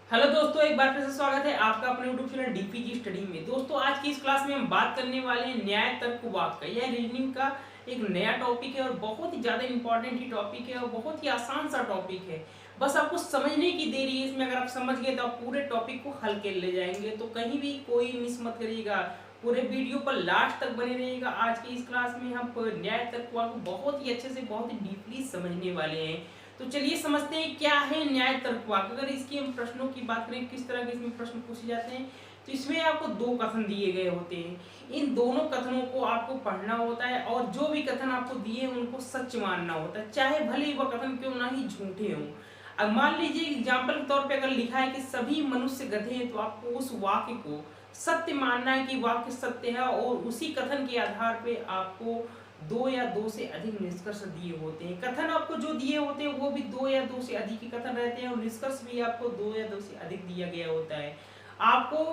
Hello दोस्तों, एक बार फिर से स्वागत है आपका अपने यूट्यूब चैनल डीपीजी स्टडी में। दोस्तों, आज की इस क्लास में हम बात करने वाले हैं न्याय तर्क वाद का। यह रीजनिंग का एक नया टॉपिक है और बहुत ही ज़्यादा इंपॉर्टेंट ही टॉपिक है और बहुत ही आसान सा टॉपिक है। बस आपको समझने की देरी है इसमें। अगर आप समझ गए तो आप पूरे टॉपिक को हल कर ले जाएंगे। तो कहीं भी कोई मिस मत करिएगा, पूरे वीडियो पर लास्ट तक बने रहिएगा। आज की इस क्लास में हम न्याय तर्क वाद को बहुत ही अच्छे से, बहुत ही डीपली समझने वाले हैं। तो चलिए समझते हैं क्या है न्याय तर्कवाद। अगर इसकी हम प्रश्नों की बात करें, किस तरह के इसमें प्रश्न पूछे जाते हैं, तो इसमें आपको दो कथन दिए गए होते हैं। इन दोनों कथनों को आपको पढ़ना होता है और जो भी कथन आपको दिए हैं उनको सच मानना होता है, चाहे भले ही वह कथन क्यों ना ही झूठे हों। अब मान लीजिए एग्जाम्पल के तौर पे अगर लिखा है कि सभी मनुष्य गधे हैं, तो आपको उस वाक्य को सत्य मानना है कि वाक्य सत्य है और उसी कथन के आधार पे आपको दो या दो से अधिक निष्कर्ष दिए होते हैं। कथन आपको जो दिए होते हैं वो भी दो या दो से अधिक ही कथन रहते हैं और निष्कर्ष भी आपको दो या दो से अधिक दिया गया होता है। आपको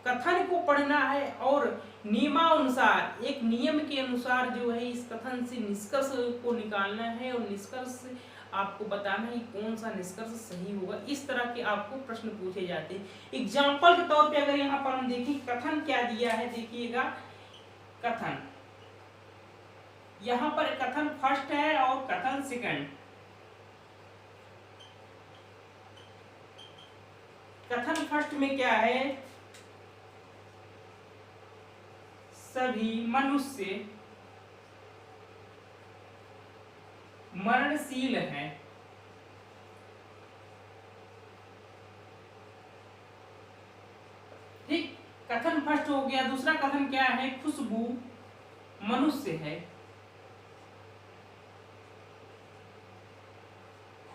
कथन को पढ़ना है और नियमानुसार, एक नियम के अनुसार जो है इस कथन से निष्कर्ष को निकालना है और निष्कर्ष आपको बताना है कौन सा निष्कर्ष सही होगा। इस तरह के आपको प्रश्न पूछे जाते हैं। एग्जाम्पल के तौर पे अगर यहाँ पर हम देखें कथन क्या दिया है, देखिएगा कथन यहां पर कथन फर्स्ट है और कथन सेकंड। कथन फर्स्ट में क्या है, सभी मनुष्य मरणशील हैं। ठीक, कथन फर्स्ट हो गया। दूसरा कथन क्या है, खुशबू मनुष्य है।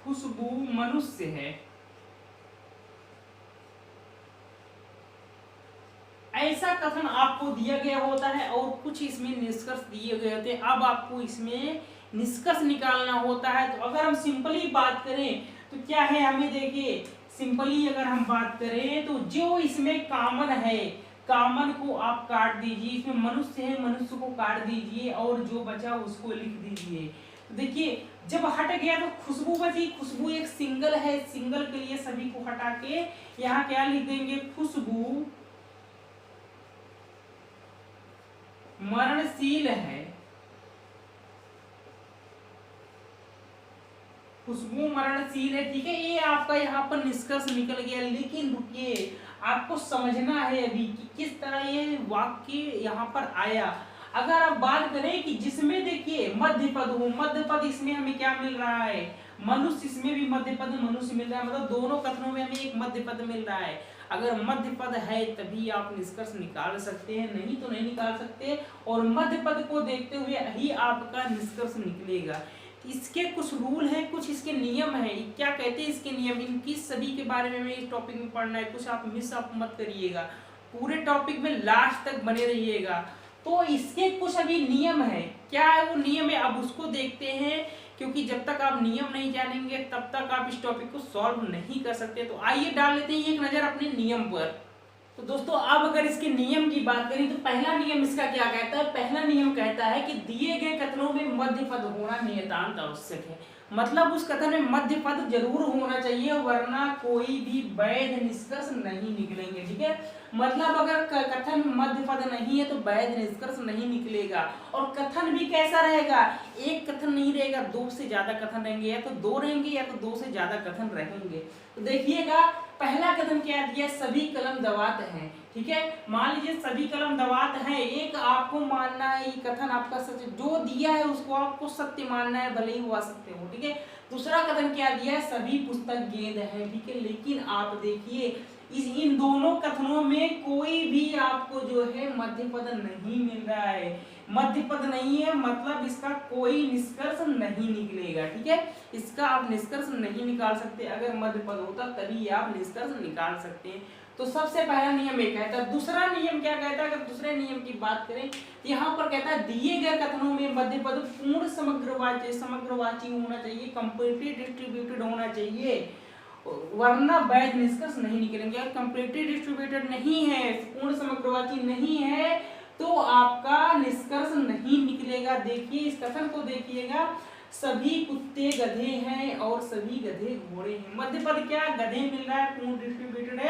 खुशबू मनुष्य है। ऐसा कथन आपको दिया गया होता है और कुछ इसमें निष्कर्ष दिए गए होते हैं। अब आपको इसमें निष्कर्ष निकालना होता है। तो अगर हम सिंपली बात करें तो क्या है, हमें देखिए सिंपली अगर हम बात करें तो जो इसमें कॉमन है, कॉमन को आप काट दीजिए। इसमें मनुष्य है, मनुष्य को काट दीजिए और जो बचा उसको लिख दीजिए। तो देखिए जब हट गया तो खुशबू बची। खुशबू एक सिंगल है, सिंगल के लिए सभी को हटा के यहाँ क्या लिख देंगे, खुशबू मरणशील है। खुशबू मरणशील है, ठीक है। ये आपका यहाँ पर निष्कर्ष निकल गया। लेकिन रुकिए, आपको समझना है अभी कि किस तरह ये वाक्य यहाँ पर आया। अगर आप बात करें कि जिसमें देखिए मध्य पद हो, मध्य पद इसमें हमें क्या मिल रहा है, मनुष्य, इसमें भी मध्य पद मनुष्य मिल रहा है। मतलब दोनों कथनों में हमें एक मध्य पद मिल रहा है। अगर मध्य पद है तभी आप निष्कर्ष निकाल सकते हैं, नहीं तो नहीं निकाल सकते। और मध्य पद को देखते हुए ही आपका निष्कर्ष निकलेगा। इसके कुछ रूल हैं, कुछ इसके नियम हैं। क्या कहते हैं इसके नियम, इनकी सभी के बारे में हमें इस टॉपिक में पढ़ना है। कुछ आप मिस आप मत करिएगा, पूरे टॉपिक में लास्ट तक बने रहिएगा। तो इसके कुछ अभी नियम है। क्या है वो नियम है, अब उसको देखते हैं, क्योंकि जब तक आप नियम नहीं जानेंगे तब तक आप इस टॉपिक को सॉल्व नहीं कर सकते। तो आइए डाल लेते हैं एक नजर अपने नियम पर। तो दोस्तों अब अगर इसके नियम की बात करें तो पहला नियम इसका क्या कहता है, पहला नियम कहता है कि दिए गए कथनों में मध्य पद होना नियतांत आवश्यक है। मतलब उस कथन में मध्य पद जरूर होना चाहिए, वरना कोई भी वैध निष्कर्ष नहीं निकलेंगे। ठीक है, मतलब अगर कथन में मध्य पद नहीं है तो वैध निष्कर्ष नहीं निकलेगा। और कथन भी कैसा रहेगा, एक कथन नहीं रहेगा, दो से ज्यादा कथन रहेंगे, या तो दो रहेंगे या तो दो से ज्यादा कथन रहेंगे। तो देखिएगा पहला कथन क्या दिया, सभी कलम दवात हैं। ठीक है, मान लीजिए सभी कलम दवात हैं, एक आपको मानना है ये कथन आपका सच, जो दिया है उसको आपको सत्य मानना है, भले ही वो असत्य हो। ठीक है, दूसरा कथन क्या दिया है, सभी पुस्तक गेंद है। ठीक है, लेकिन आप देखिए इन दोनों कथनों में कोई भी आपको जो है मध्य पद नहीं मिल रहा है। मध्य पद नहीं है मतलब इसका कोई निष्कर्ष नहीं निकलेगा। ठीक है, इसका आप निष्कर्ष नहीं निकाल सकते। अगर मध्य पद होता तभी आप निष्कर्ष निकाल सकते हैं। तो सबसे पहला नियम ये कहता है। दूसरा नियम क्या कहता है, अगर दूसरे नियम की बात करें यहाँ पर कहता है दिए गए कथनों में मध्य पद पूर्ण समग्रवाची होना चाहिए, कंप्लीटली डिस्ट्रीब्यूटेड होना चाहिए, वरना वैध निष्कर्ष नहीं निकलेंगे। अगर कंप्लीटली डिस्ट्रीब्यूटेड नहीं है, पूर्ण समग्रवाची नहीं है, तो आपका निष्कर्ष नहीं निकलेगा। देखिए इस कथन को देखिएगा, सभी कुत्ते गधे हैं और सभी गधे घोड़े हैं। मध्य पद क्या, गधे मिल रहा है, पूर्ण डिस्ट्रीब्यूटेड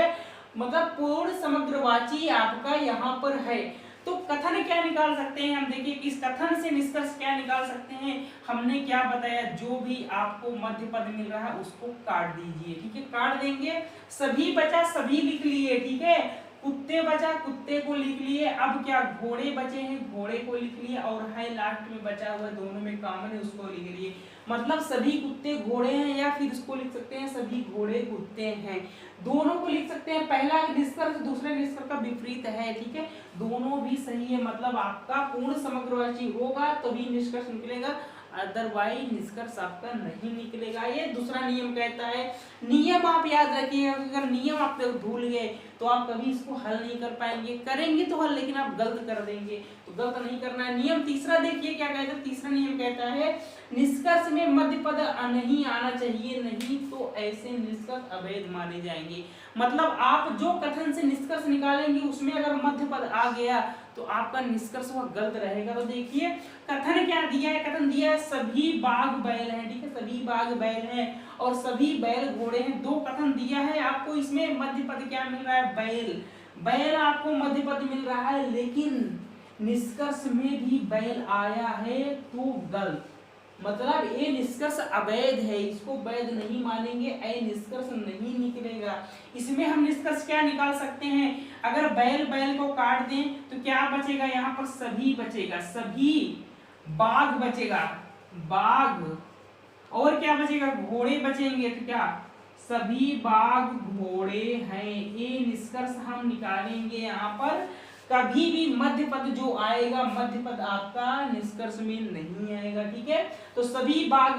मतलब पूर्ण समग्रवाची आपका यहाँ पर है। तो कथन क्या निकाल सकते हैं हम, देखिए इस कथन से निष्कर्ष क्या निकाल सकते हैं। हमने क्या बताया, जो भी आपको मध्य पद मिल रहा है उसको काट दीजिए, ठीक है, काट देंगे। सभी बचा सभी लिख लिए, ठीक है, कुत्ते बचा कुत्ते को लिख लिए। अब क्या, घोड़े बचे हैं घोड़े को लिख लिए, और है लास्ट में बचा हुआ दोनों में कॉमन है उसको लिख लिए। मतलब सभी कुत्ते घोड़े हैं, या फिर इसको लिख सकते हैं सभी घोड़े कुत्ते हैं, दोनों को लिख सकते हैं। पहला निष्कर्ष दूसरे निष्कर्ष का विपरीत है, ठीक है, दोनों भी सही है। मतलब आपका पूर्ण समग्रवाची होगा तभी निष्कर्ष निकलेगा, अदरवाइज निष्कर्ष आपका नहीं निकलेगा। ये दूसरा नियम कहता है। नियम आप याद रखिएगा, अगर नियम आप भूल गए तो आप कभी इसको हल नहीं कर पाएंगे, करेंगे तो हल लेकिन आप गलत कर देंगे, तो गलत नहीं करना है। नियम तीसरा देखिए क्या कहता है, तीसरा नियम कहता है निष्कर्ष में मध्य पद नहीं आना चाहिए, नहीं तो ऐसे निष्कर्ष अवैध माने जाएंगे। मतलब आप जो कथन से निष्कर्ष निकालेंगे उसमें अगर मध्य पद आ गया तो आपका निष्कर्ष वह गलत रहेगा। तो देखिए कथन क्या दिया है, कथन दिया है सभी बाघ बैल हैं, ठीक है, सभी बाघ बैल हैं और सभी बैल घोड़े हैं, दो कथन दिया है आपको। इसमें मध्य पद क्या मिल रहा है, बैल, बैल आपको मध्य पद मिल रहा है, लेकिन निष्कर्ष में भी बैल आया है तो गलत, मतलब ये निष्कर्ष अवैध है, इसको वैध नहीं मानेंगे, ये निष्कर्ष नहीं निकलेगा। इसमें हम निष्कर्ष क्या निकाल सकते हैं, अगर बैल बैल को काट दें तो क्या बचेगा, यहाँ पर सभी बचेगा, सभी बाघ बचेगा, बाघ, और क्या बचेगा, घोड़े बचेंगे, तो क्या सभी बाघ घोड़े हैं, ये निष्कर्ष हम निकालेंगे। यहाँ पर कभी भी मध्य पद जो आएगा, मध्य पद आपका निष्कर्ष में नहीं आएगा, ठीक है। तो सभी बाघ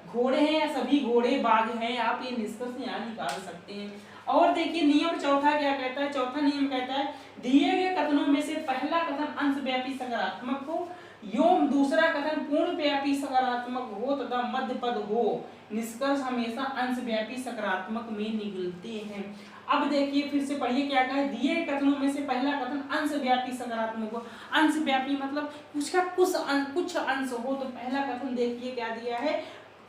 घोड़े हैं या सभी घोड़े बाघ हैं, आप ये निष्कर्ष यहाँ निकाल सकते हैं। और देखिए नियम चौथा क्या कहता है, चौथा नियम कहता है दिए गए कथनों में से पहला कथन अंशव्यापी सकारात्मक हो एवं दूसरा कथन पूर्णव्यापी सकारात्मक हो तथा मध्य पद हो, निष्कर्ष हमेशा अंशव्यापी सकारात्मक में निकलते हैं। अब देखिए फिर से पढ़िए क्या कहा है, दिए कथनों में से पहला कथन अंशव्यापी सकारात्मक हो, अंशव्यापी मतलब उसका कुछ अंश हो, तो पहला कथन देखिए क्या दिया है,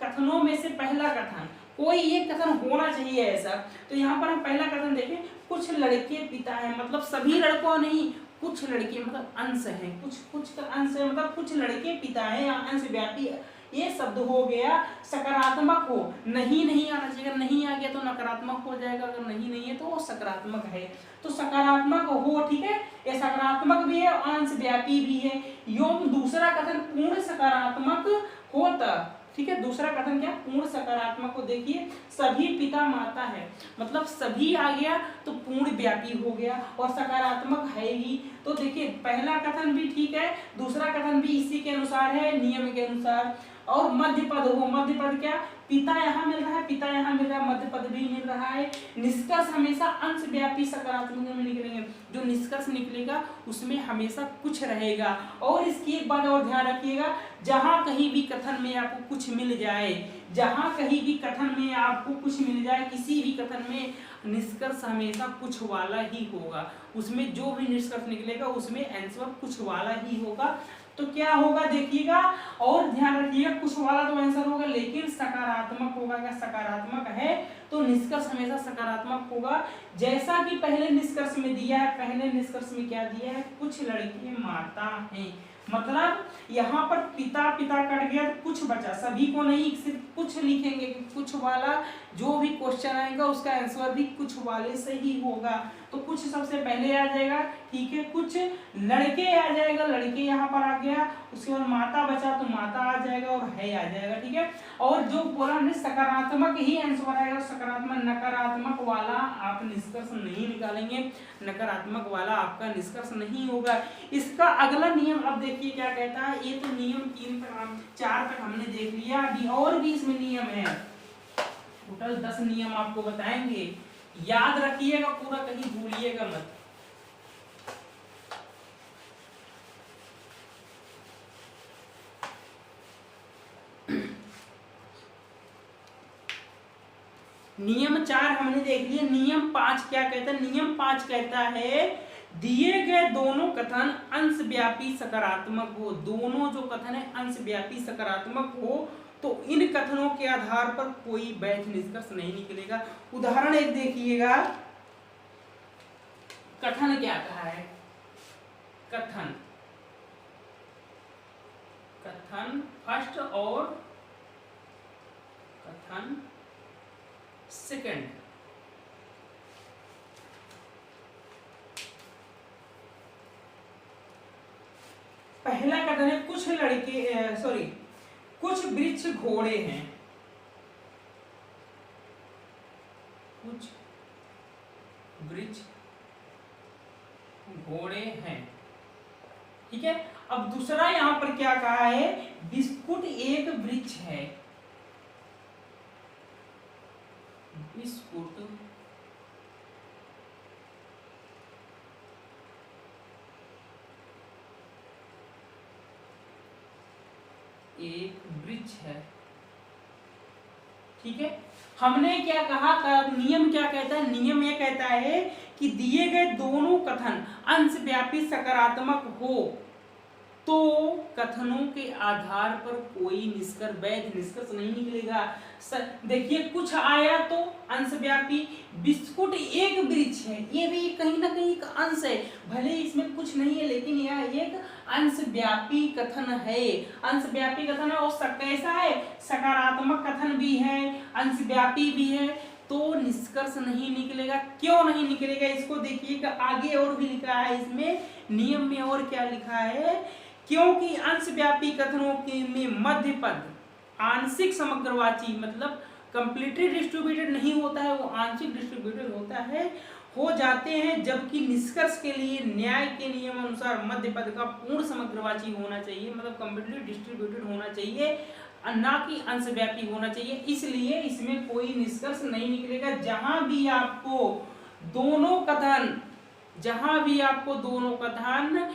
कथनों में से पहला कथन कोई एक कथन होना चाहिए ऐसा। तो यहाँ पर हम पहला कथन देखें, कुछ लड़के पिता है, मतलब सभी लड़कों नहीं, कुछ लड़के मतलब अंश है, कुछ का अंश है, मतलब कुछ लड़के पिता है, या अंशव्यापी ये शब्द हो गया। सकारात्मक हो, नहीं नहीं आना चाहिए, अगर नहीं आ गया तो नकारात्मक हो जाएगा, अगर नहीं नहीं है तो वो सकारात्मक है, तो सकारात्मक हो, ठीक है, ये सकारात्मक भी है और अंशव्यापी भी है। एवं दूसरा कथन पूर्ण सकारात्मक होता, ठीक है, दूसरा कथन क्या, पूर्ण सकारात्मक को देखिए सभी पिता माता है, मतलब सभी आ गया तो पूर्ण व्यापी हो गया और सकारात्मक है ही। तो देखिए पहला कथन भी ठीक है, दूसरा कथन भी इसी के अनुसार है, नियम के अनुसार। और मध्य पद हो, मध्य पद क्या, पिता यहाँ मिल रहा है, पिता यहाँ मिल रहा है, मध्य पद भी मिल रहा है। निष्कर्ष हमेशा अंश व्यापी सकारात्मक में निकलेंगे, जो निष्कर्ष निकलेगा उसमें हमेशा कुछ रहेगा। और इसकी एक बात और ध्यान रखिएगा, जहां कहीं भी कथन में आपको कुछ मिल जाए, जहां कहीं भी कथन में आपको कुछ मिल जाए, किसी भी कथन में निष्कर्ष हमेशा कुछ वाला ही होगा, उसमें जो भी निष्कर्ष निकलेगा उसमें आंसर कुछ वाला ही होगा। तो क्या होगा देखिएगा और ध्यान रखिएगा, कुछ वाला तो आंसर होगा लेकिन सकारात्मक होगा। क्या सकारात्मक है तो निष्कर्ष हमेशा सकारात्मक होगा, जैसा कि पहले निष्कर्ष में दिया है। पहले निष्कर्ष में क्या दिया है, कुछ लड़के माता हैं, मतलब यहाँ पर पिता पिता कट गया तो कुछ बचा, सभी को नहीं सिर्फ कुछ लिखेंगे, कुछ वाला जो भी क्वेश्चन आएगा उसका आंसर भी कुछ वाले से ही होगा। तो कुछ सबसे पहले आ जाएगा, ठीक है, कुछ लड़के आ जाएगा, लड़के यहाँ पर आ गया, उसके बाद माता बचा तो माता आ जाएगा और है आ जाएगा, ठीक है। और जो बोला हमने सकारात्मक ही आंसर आएगा, सकारात्मक, नकारात्मक वाला आप निष्कर्ष नहीं निकालेंगे, नकारात्मक वाला आपका निष्कर्ष नहीं होगा। इसका अगला नियम अब देखिए क्या कहता है, ये तो नियम 3 तक 4 तक हमने देख लिया, अभी और भी इसमें नियम है, टोटल 10 नियम आपको बताएंगे, याद रखिएगा पूरा, कहीं भूलिएगा मत। नियम 4 हमने देख लिया, नियम 5 क्या कहता है, नियम 5 कहता है दिए गए दोनों कथन अंशव्यापी सकारात्मक हो, दोनों जो कथन है अंशव्यापी सकारात्मक हो तो इन कथनों के आधार पर कोई वैध निष्कर्ष नहीं निकलेगा। उदाहरण एक देखिएगा, कथन क्या कहा है, कथन, कथन फर्स्ट और कथन सेकंड। पहला कथन है कुछ कुछ वृक्ष घोड़े हैं, कुछ वृक्ष घोड़े हैं, ठीक है। अब दूसरा यहां पर क्या कहा है, बिस्कुट एक वृक्ष है, बिस्कुट एक वृक्ष है, ठीक है। हमने क्या कहा, नियम क्या कहता है, नियम यह कहता है कि दिए गए दोनों कथन अंशव्यापी सकारात्मक हो तो कथनों के आधार पर कोई निष्कर्ष, वैध निष्कर्ष नहीं निकलेगा। देखिए कुछ आया तो अंशव्यापी, बिस्कुट एक वृक्ष है, ये भी कहीं ना कहीं एक अंश है, भले इसमें कुछ नहीं है लेकिन यह एक अंशव्यापी कथन है, अंशव्यापी कथन है। और कैसा है, सकारात्मक कथन भी है, अंशव्यापी भी है, तो निष्कर्ष नहीं निकलेगा। क्यों नहीं निकलेगा, इसको देखिएगा, आगे और भी लिखा है इसमें नियम में, और क्या लिखा है, क्योंकि अंशव्यापी कथनों के में मध्य पद आंशिक समग्रवाची मतलब कंप्लीटली डिस्ट्रीब्यूटेड नहीं होता है, वो आंशिक डिस्ट्रीब्यूटेड होता है, हो जाते हैं, जबकि निष्कर्ष के लिए न्याय के नियम अनुसार मध्य पद का पूर्ण समग्रवाची होना चाहिए, मतलब कंप्लीटली डिस्ट्रीब्यूटेड होना चाहिए, ना कि अंशव्यापी होना चाहिए। इसलिए इसमें कोई निष्कर्ष नहीं निकलेगा। जहां भी आपको दोनों कथन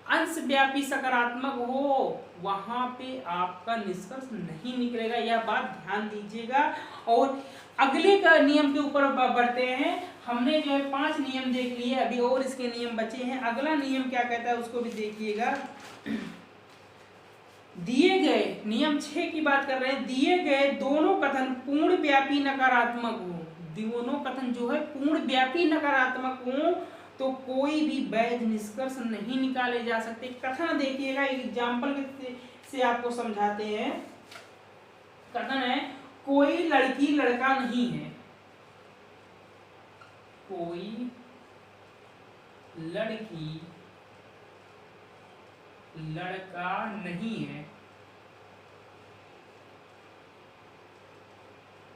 अंशव्यापी सकारात्मक हो वहां पे आपका निष्कर्ष नहीं निकलेगा, यह बात ध्यान दीजिएगा। और अगले का नियम के ऊपर बढ़ते हैं। हमने जो है 5 नियम देख लिए, अभी और इसके नियम बचे हैं। अगला नियम क्या कहता है उसको भी देखिएगा। दिए गए, नियम 6 की बात कर रहे हैं, दिए गए दोनों कथन पूर्ण व्यापी नकारात्मक हो, दोनों कथन जो है पूर्ण व्यापी नकारात्मक हो तो कोई भी वैध निष्कर्ष नहीं निकाले जा सकते। कथन देखिएगा, एग्जाम्पल से आपको समझाते हैं। कथन है कोई लड़की लड़का नहीं है, कोई लड़की लड़का नहीं है,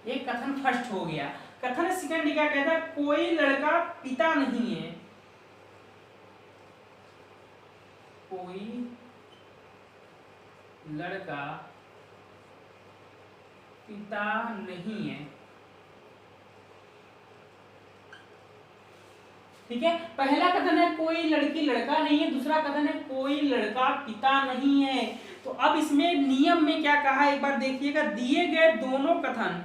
ये कथन फर्स्ट हो गया। कथन सेकंड क्या कहता है, कोई लड़का पिता नहीं है, कोई लड़का पिता नहीं है, ठीक है। पहला कथन है कोई लड़की लड़का नहीं है, दूसरा कथन है कोई लड़का पिता नहीं है। तो अब इसमें नियम में क्या कहा एक बार देखिएगा, दिए गए दोनों कथन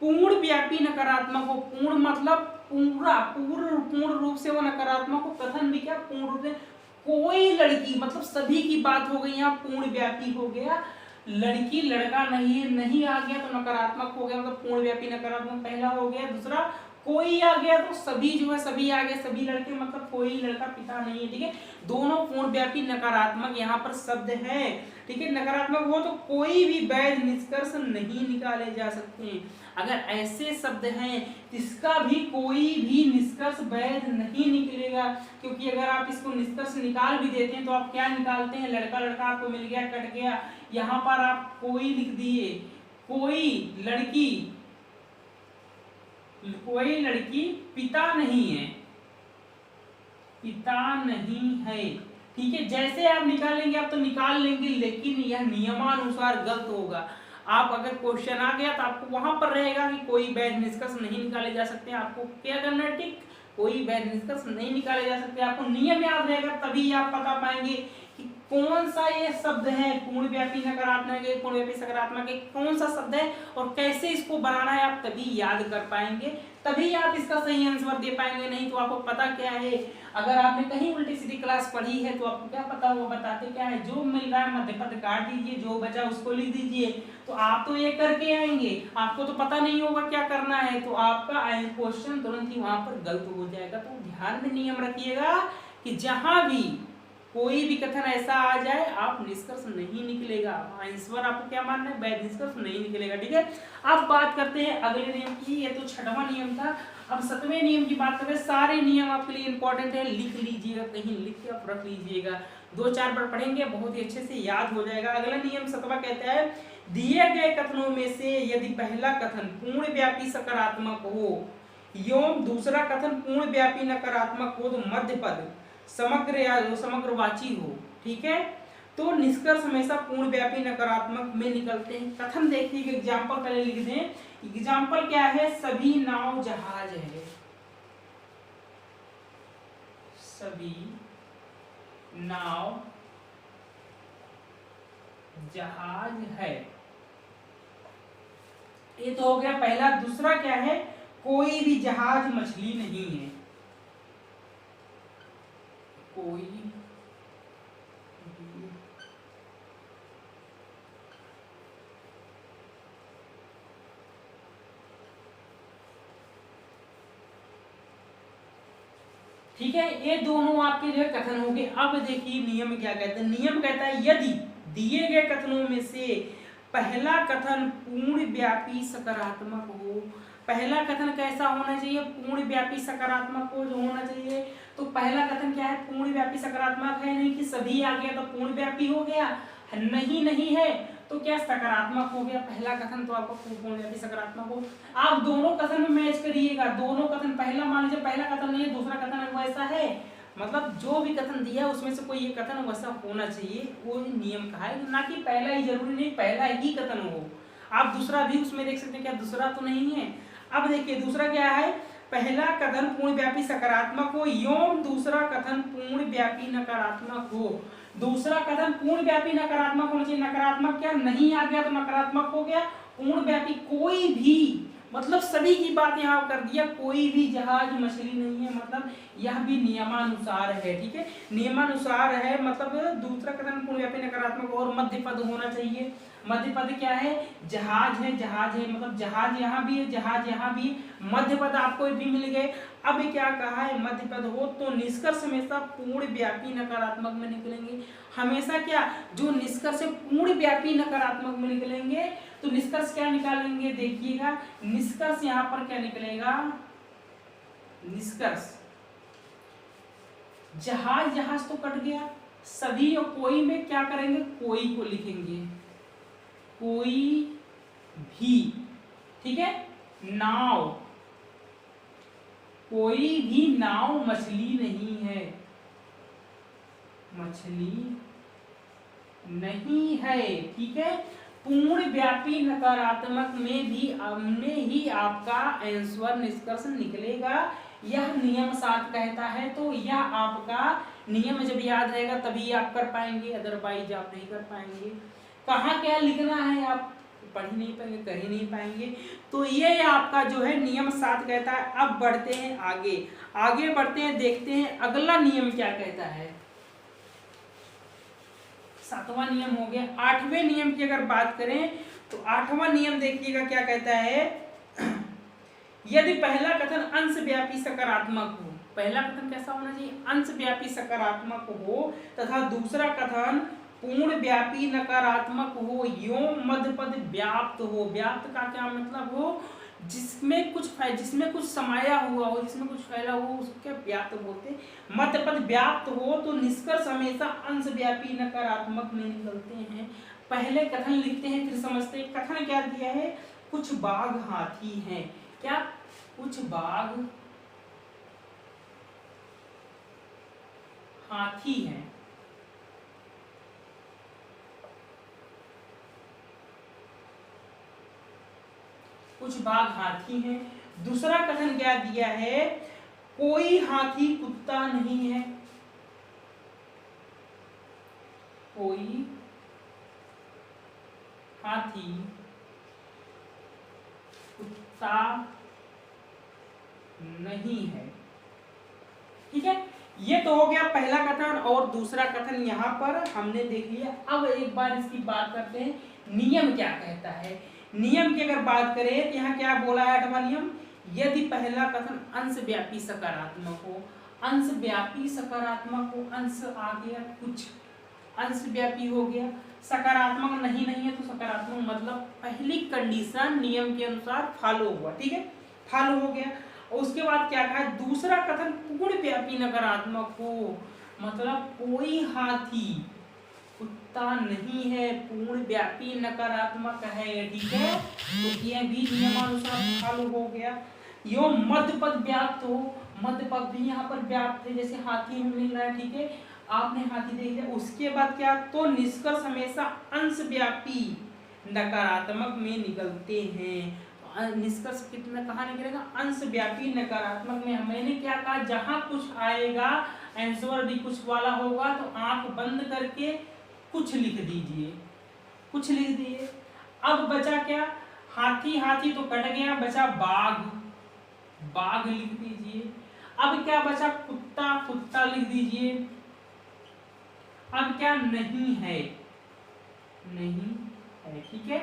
पूर्ण व्यापी नकारात्मक हो, पूर्ण मतलब पूर्ण रूप से वो नकारात्मक हो, कथन भी क्या पूर्ण रूप से, कोई लड़की मतलब सभी की बात हो गई, यहाँ पूर्ण व्यापी हो गया, लड़की लड़का नहीं आ गया तो नकारात्मक हो गया, मतलब पूर्ण व्यापी नकारात्मक पहला हो गया। दूसरा कोई आ गया तो सभी जो है सभी आ गए, सभी लड़के मतलब कोई लड़का पिता नहीं है, ठीक है। दोनों पूर्ण व्यापी नकारात्मक यहाँ पर शब्द है, ठीक है। नकारात्मक हो तो कोई भी वैध निष्कर्ष नहीं निकाले जा सकते। अगर ऐसे शब्द हैं इसका भी कोई भी निष्कर्ष वैध नहीं निकलेगा, क्योंकि अगर आप इसको निष्कर्ष निकाल भी देते हैं तो आप क्या निकालते हैं, लड़का लड़का आपको मिल गया, कट गया, यहाँ पर आप कोई लिख दिए, कोई लड़की पिता नहीं है, पिता नहीं है, ठीक है। जैसे आप निकालेंगे आप तो निकाल लेंगे, लेकिन यह नियमानुसार गलत होगा। आप अगर क्वेश्चन आ गया तो आपको वहां पर रहेगा कि कोई वैध निष्कर्ष नहीं निकाले जा सकते, आपको क्या करना है, टिक, कोई वैध निष्कर्ष नहीं निकाले जा सकते। आपको नियम याद रहेगा तभी आप बता पाएंगे कि कौन सा ये शब्द है, पूर्ण व्यापी नकारात्मक है, पूर्ण व्यापी सकारात्मक है, कौन सा शब्द है और कैसे इसको बनाना है, आप तभी याद कर पाएंगे, तभी आप इसका सही आंसर दे पाएंगे, नहीं तो आपको पता क्या है, अगर आपने कहीं उल्टी सीधी क्लास पढ़ी है तो आपको क्या पता होगा, बताते क्या है, जो मिल रहा है मध्य पद काट दीजिए, जो बचा उसको लिख दीजिए। तो आप तो ये करके आएंगे, आपको तो पता नहीं होगा क्या करना है, तो आपका क्वेश्चन तुरंत ही वहां पर गलत हो जाएगा। तो ध्यान में नियम रखिएगा कि जहां भी कोई भी कथन ऐसा आ जाए आप निष्कर्ष नहीं निकलेगा, आंसर आपको क्या मानना है, वैध निष्कर्ष नहीं निकलेगा। ठीक है, अब बात करते हैं अगले नियम की। ये तो छठवां नियम था, अब 7वें नियम की बात करें। सारे नियम आपके लिए इंपॉर्टेंट है, लिख लीजिएगा, कहीं लिख के आप रख लीजिएगा, 2-4 बार पढ़ेंगे बहुत ही अच्छे से याद हो जाएगा। अगला नियम 7वां कहता है, दिए गए कथनों में से यदि पहला कथन पूर्ण व्यापी सकारात्मक हो एवं दूसरा कथन पूर्ण व्यापी नकारात्मक हो तो मध्य पद समग्र या समग्रवाची हो, ठीक है, तो निष्कर्ष हमेशा पूर्ण व्यापी नकारात्मक में निकलते हैं। कथन देखिए, एग्जाम्पल पहले लिख दें। एग्जाम्पल क्या है, सभी नाव जहाज है, सभी नाव जहाज है, ये तो हो गया पहला। दूसरा क्या है, कोई भी जहाज मछली नहीं है, कोई भी ठीक है, ये दोनों आपके जो है कथन हो गए। अब देखिए नियम क्या कहता है, नियम कहता है यदि दिए गए कथनों में से पहला कथन पूर्ण व्यापी सकारात्मक हो, पहला कथन कैसा होना चाहिए, पूर्ण व्यापी सकारात्मक हो जो होना चाहिए। तो पहला कथन क्या है, पूर्ण व्यापी सकारात्मक है, नहीं कि सभी आ गया तो पूर्ण व्यापी हो गया, नहीं है तो क्या सकारात्मक हो गया, पहला कथन तो आपका पूर्ण व्यापी सकारात्मक हो। आप दोनों कथन में मैच करिएगा, दोनों कथन, पहला मान लीजिए पहला कथन नहीं है, दूसरा कथन वैसा है, मतलब जो भी कथन दिया उसमें से कोई ये कथन वैसा होना चाहिए, वो नियम का है, ना कि पहला ही जरूरी नहीं पहला ही कथन हो, आप दूसरा भी उसमें देख सकते हैं, क्या दूसरा तो नहीं है। अब देखिए दूसरा क्या है, पहला कथन पूर्ण व्यापी सकारात्मक हो एवं दूसरा कथन पूर्ण व्यापी नकारात्मक हो। दूसरा कथन पूर्ण व्यापी नकारात्मक होना चाहिए, नकारात्मक क्या नहीं आ गया तो नकारात्मक हो गया, पूर्ण व्यापी कोई भी, मतलब सभी की बात यहाँ कर दिया, कोई भी जहाज मछली नहीं है, मतलब यह भी नियमानुसार है, ठीक है, नियमानुसार है, मतलब दूसरा कथन पूर्ण व्यापी नकारात्मक और मध्य पद होना चाहिए। मध्य पद क्या है, जहाज है, जहाज है, मतलब जहाज यहाँ भी है, जहाज यहाँ भी, मध्य पद आपको भी मिल गए। अब क्या कहा है, मध्य पद हो तो निष्कर्ष हमेशा पूर्ण व्यापी नकारात्मक में निकलेंगे, हमेशा क्या, जो निष्कर्ष पूर्ण व्यापी नकारात्मक में निकलेंगे, तो निष्कर्ष क्या निकालेंगे, देखिएगा निष्कर्ष यहाँ पर क्या निकलेगा, निष्कर्ष जहाज, जहाज तो कट गया, सभी और कोई में क्या करेंगे, कोई को लिखेंगे, कोई भी, ठीक है, नाव, कोई भी नाव मछली नहीं है, मछली नहीं है, ठीक है, पूर्ण व्यापी नकारात्मक में भी हमने ही आपका आंसर निष्कर्ष निकलेगा, यह नियम 7 कहता है। तो यह आपका नियम जब याद रहेगा तभी आप कर पाएंगे, अदरवाइज आप नहीं कर पाएंगे। कहाँ क्या लिखना है आप पढ़ ही नहीं पाएंगे, कर ही नहीं पाएंगे। तो ये आपका जो है नियम 7 कहता है। अब बढ़ते हैं आगे, आगे बढ़ते हैं, देखते हैं अगला नियम क्या कहता है। 7वां नियम हो गया। 8वें नियम की अगर बात करें तो 8वां नियम देखिएगा क्या कहता है, यदि पहला कथन अंश व्यापी सकारात्मक हो, पहला कथन कैसा होना चाहिए, अंश व्यापी सकारात्मक हो, तथा दूसरा कथन पूर्ण व्यापी नकारात्मक हो एवं मध्य पद व्याप्त हो। व्याप्त का क्या मतलब हो, जिसमें कुछ समाया हुआ हो, जिसमें कुछ फैला हुआ, उसको व्याप्त बोलते। मध्य पद व्याप्त हो तो निष्कर्ष हमेशा अंश व्यापी नकारात्मक में निकलते हैं। पहले कथन लिखते हैं फिर समझते हैं। कथन क्या दिया है, कुछ बाघ हाथी हैं, क्या, कुछ बाघ हाथी हैं, कुछ बाघ हाथी हैं। दूसरा कथन क्या दिया है, कोई हाथी कुत्ता नहीं है, कोई हाथी कुत्ता नहीं है। ठीक है, ये तो हो गया पहला कथन। और दूसरा कथन यहाँ पर हमने देख लिया। अब एक बार इसकी बात करते हैं, नियम क्या कहता है। नियम की अगर बात करें तो यहाँ क्या बोला है 8वां नियम, यदि पहला कथन अंशव्यापी सकारात्मक हो, अंशव्यापी सकारात्मक हो, अंश आ गया कुछ, अंशव्यापी हो गया, सकारात्मक नहीं है तो सकारात्मक, मतलब पहली कंडीशन नियम के अनुसार फॉलो हुआ। ठीक है, फॉलो हो गया। और उसके बाद क्या कहा, दूसरा कथन पूर्ण व्यापी नकारात्मक हो, मतलब कोई हाथी कुत्ता नहीं है, पूर्ण व्यापी नकारात्मक है। ठीक है, तो यह भी नियमानुसार फॉलो हो गया। यो मध्य पद व्याप्त हो, मध्य पद भी यहाँ पर व्याप्त है, जैसे हाथी में मिल रहा है। ठीक है, आपने हाथी देख लिया। उसके बाद क्या, तो निष्कर्ष हमेशा अंश व्यापी नकारात्मक में निकलते हैं। निष्कर्ष कितना कहाँ निकलेगा, अंश व्यापी नकारात्मक में। मैंने क्या कहा, जहां कुछ आएगा आंसर भी कुछ वाला होगा तो आंख बंद करके कुछ लिख दीजिए, कुछ लिख दिए। अब बचा क्या, हाथी, हाथी तो कट गया, बचा बाघ, बाघ लिख दीजिए। अब क्या बचा, कुत्ता, कुत्ता लिख दीजिए। अब क्या, नहीं है, नहीं है। ठीक है,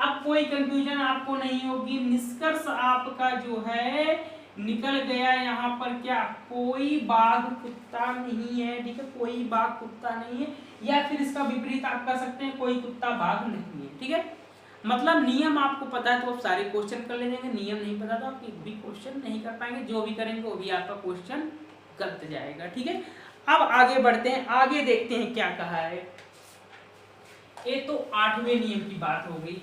अब कोई कंफ्यूजन आपको नहीं होगी। निष्कर्ष आपका जो है निकल गया यहाँ पर, क्या, कोई बाघ कुत्ता नहीं है। ठीक है, कोई बाघ कुत्ता नहीं है, या फिर इसका विपरीत आप कर सकते हैं, कोई कुत्ता बाघ नहीं है। ठीक है, मतलब नियम आपको पता है तो आप सारे क्वेश्चन कर ले जाएंगे, नियम नहीं पता तो आप एक भी क्वेश्चन नहीं कर पाएंगे, जो भी करेंगे वो भी आपका क्वेश्चन गलत जाएगा। ठीक है, अब आगे बढ़ते हैं, आगे देखते हैं क्या कहा है। ये तो 8वें नियम की बात हो गई।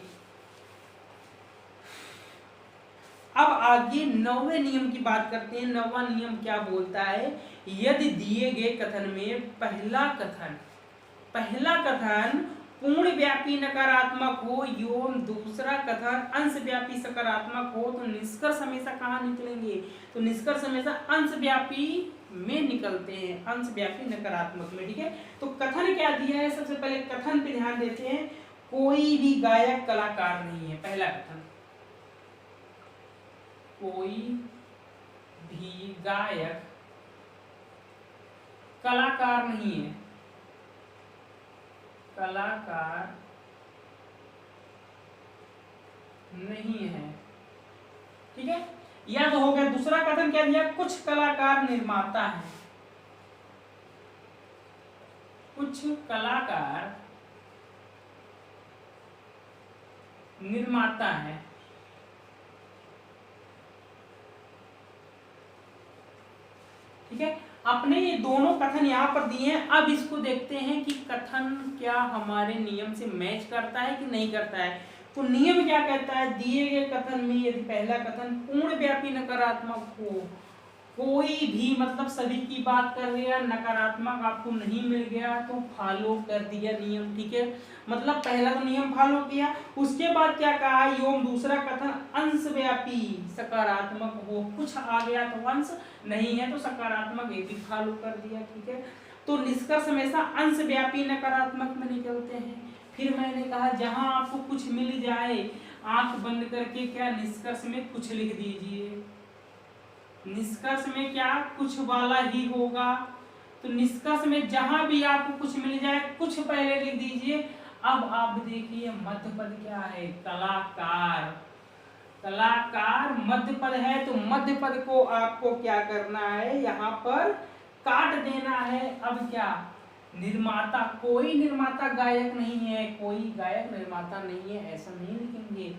अब आगे 9वें नियम की बात करते हैं। 9वां नियम क्या बोलता है, यदि दिए गए कथन में पहला कथन पूर्ण व्यापी नकारात्मक हो एवं दूसरा कथन अंश व्यापी सकारात्मक हो तो निष्कर्ष हमेशा कहाँ निकलेंगे, तो निष्कर्ष हमेशा अंश व्यापी में निकलते हैं, अंश व्यापी नकारात्मक में। ठीक है, तो कथन क्या दिया है, सबसे पहले कथन पे ध्यान देते हैं। कोई भी गायक कलाकार नहीं है, पहला कथन, कोई भी गायक कलाकार नहीं है, कलाकार नहीं है। ठीक है, या तो हो गया। दूसरा कथन क्या दिया, कुछ कलाकार निर्माता है, कुछ कलाकार निर्माता है। ठीक है, अपने ये दोनों कथन यहाँ पर दिए हैं। अब इसको देखते हैं कि कथन क्या हमारे नियम से मैच करता है कि नहीं करता है। तो नियम क्या कहता है, दिए गए कथन में यदि पहला कथन पूर्ण व्यापी नकारात्मक हो, कोई भी, मतलब सभी की बात कर रहे हैं, नकारात्मक आपको नहीं मिल गया तो फॉलो कर दिया नियम। ठीक है, मतलब पहला तो नियम फॉलो किया। उसके बाद क्या कहा, एवं दूसरा कथन अंश व्यापी सकारात्मक हो, कुछ आ गया तो अंश, नहीं है तो सकारात्मक, ये भी फॉलो कर दिया। ठीक है, तो निष्कर्ष हमेशा अंश व्यापी नकारात्मक में निकलते हैं। फिर मैंने कहा जहां आपको कुछ मिल जाए आंख बंद करके क्या, निष्कर्ष में कुछ लिख दीजिए। निष्कर्ष में क्या, कुछ वाला ही होगा। तो निष्कर्ष में जहां भी आपको कुछ मिल जाए कुछ पहले लिख दीजिए। अब आप देखिए मध्य पद क्या है, कलाकार, कलाकार मध्य पद है, तो मध्य पद को आपको क्या करना है, यहाँ पर काट देना है। अब क्या, निर्माता, कोई निर्माता गायक नहीं है, कोई गायक निर्माता नहीं है, ऐसा नहीं लिखेंगे,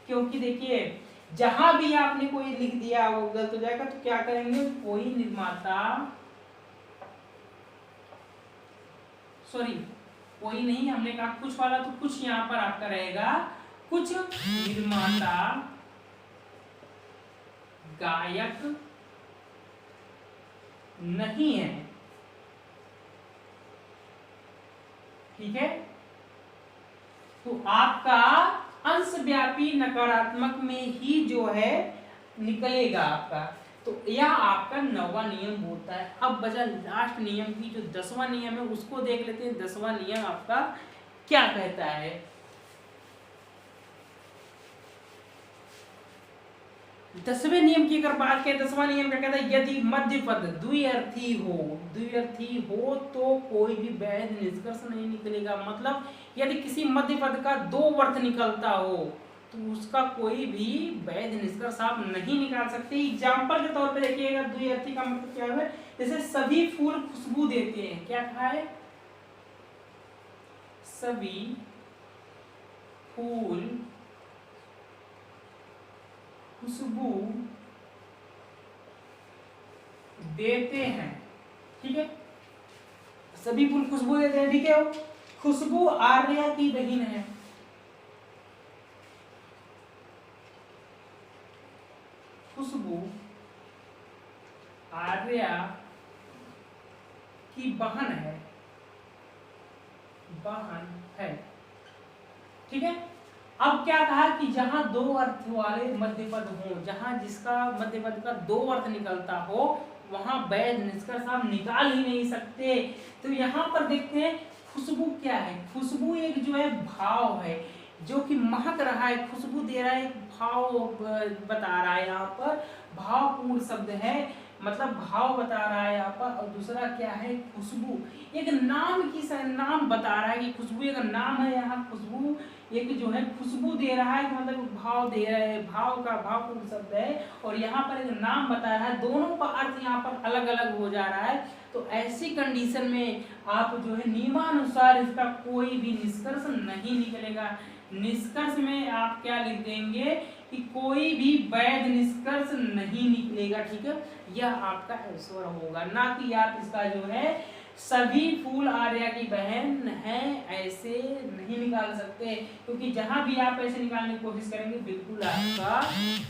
क्योंकि देखिए जहां भी आपने कोई लिख दिया वो गलत हो जाएगा। तो क्या करेंगे, कोई निर्माता, सॉरी कोई नहीं, हमने कहा कुछ वाला, तो कुछ यहाँ पर आपका रहेगा, कुछ निर्माता गायक नहीं है। ठीक है, तो आपका अंश व्यापी नकारात्मक में ही जो है निकलेगा आपका। तो यह आपका 9वां नियम होता है। अब बचा लास्ट नियम की, जो 10वां नियम है उसको देख लेते हैं। 10वां नियम आपका क्या कहता है। 10वें नियम की अगर बात करें, 10वां नियम क्या कहता है, यदि मध्य पद द्विअर्थी हो तो कोई भी वैध निष्कर्ष नहीं निकलेगा। मतलब यदि किसी मध्य पद का दो अर्थ निकलता हो तो उसका कोई भी वैध निष्कर्ष आप नहीं निकाल सकते। एग्जाम्पल के तौर पे देखिएगा, द्विअर्थी का मतलब क्या है, जैसे सभी फूल खुशबू देते हैं, क्या कहा है, सभी फूल खुशबू देते हैं, ठीक है, सभी फूल खुशबू देते हैं, ठीक है। खुशबू आर्या की बहन है, खुशबू आर्या की बहन है, ठीक है। अब क्या कहा कि जहां दो अर्थ वाले मध्य पद हो, जहां जिसका मध्य पद का दो अर्थ निकलता हो, वहां वैध निष्कर्ष आप निकाल ही नहीं सकते। तो यहाँ पर देखते हैं खुशबू क्या है, खुशबू एक जो है भाव है, जो कि महक रहा है, खुशबू दे रहा है, एक भाव बता रहा है, यहाँ पर भावपूर्ण शब्द है, मतलब भाव बता रहा है यहाँ पर। और दूसरा क्या है, खुशबू एक नाम की नाम बता रहा है कि खुशबू एक नाम है, यहाँ खुशबू एक जो है खुशबू दे रहा है, मतलब भाव दे रहा है, भाव का भावपूर्ण शब्द है, और यहाँ पर एक नाम बता रहा है, दोनों का अर्थ यहाँ पर अलग अलग हो जा रहा है। तो ऐसी कंडीशन में आप जो है नियमानुसार इसका कोई भी निष्कर्ष नहीं निकलेगा। निष्कर्ष में आप क्या लिख देंगे कि कोई भी वैध निष्कर्ष नहीं निकलेगा, ठीक है। यह आपका आंसर होगा, ना कि आप इसका जो है सभी फूल आर्या की बहन है ऐसे नहीं निकाल सकते, क्योंकि जहां भी आप ऐसे निकालने की कोशिश करेंगे बिल्कुल आपका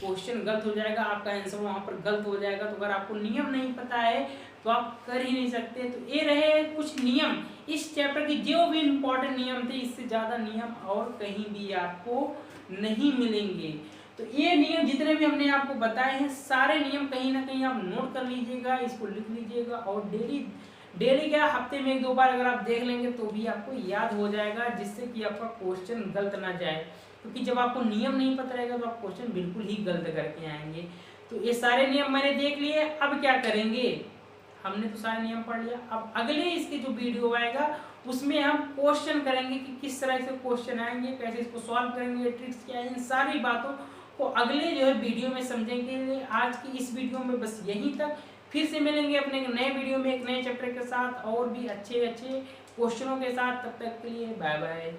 क्वेश्चन गलत हो जाएगा, आपका आंसर वहां पर गलत हो जाएगा। तो अगर आपको नियम नहीं पता है तो आप कर ही नहीं सकते। तो ये रहे कुछ नियम इस चैप्टर की, जो भी इंपॉर्टेंट नियम थे, इससे ज्यादा नियम और कहीं भी आपको नहीं मिलेंगे। तो ये नियम जितने भी हमने आपको बताए हैं, सारे नियम कहीं ना कहीं आप नोट कर लीजिएगा, इसको लिख लीजिएगा, और डेली क्या हफ्ते में 1-2 बार अगर आप देख लेंगे तो भी आपको याद हो जाएगा, जिससे कि आपका क्वेश्चन गलत ना जाए। क्योंकि जब आपको नियम नहीं पता रहेगा तो आप क्वेश्चन बिल्कुल ही गलत करके आएंगे। तो ये सारे नियम मैंने देख लिए, अब क्या करेंगे, हमने तो सारे नियम पढ़ लिया, अब अगले इसके जो वीडियो आएगा उसमें हम क्वेश्चन करेंगे कि किस तरह से क्वेश्चन आएंगे, कैसे इसको सॉल्व करेंगे, ट्रिक्स क्या है, इन सारी बातों को अगले जो है वीडियो में समझेंगे। आज की इस वीडियो में बस यहीं तक, फिर से मिलेंगे अपने नए वीडियो में एक नए चैप्टर के साथ और भी अच्छे क्वेश्चनों के साथ। तब तक के लिए बाय बाय।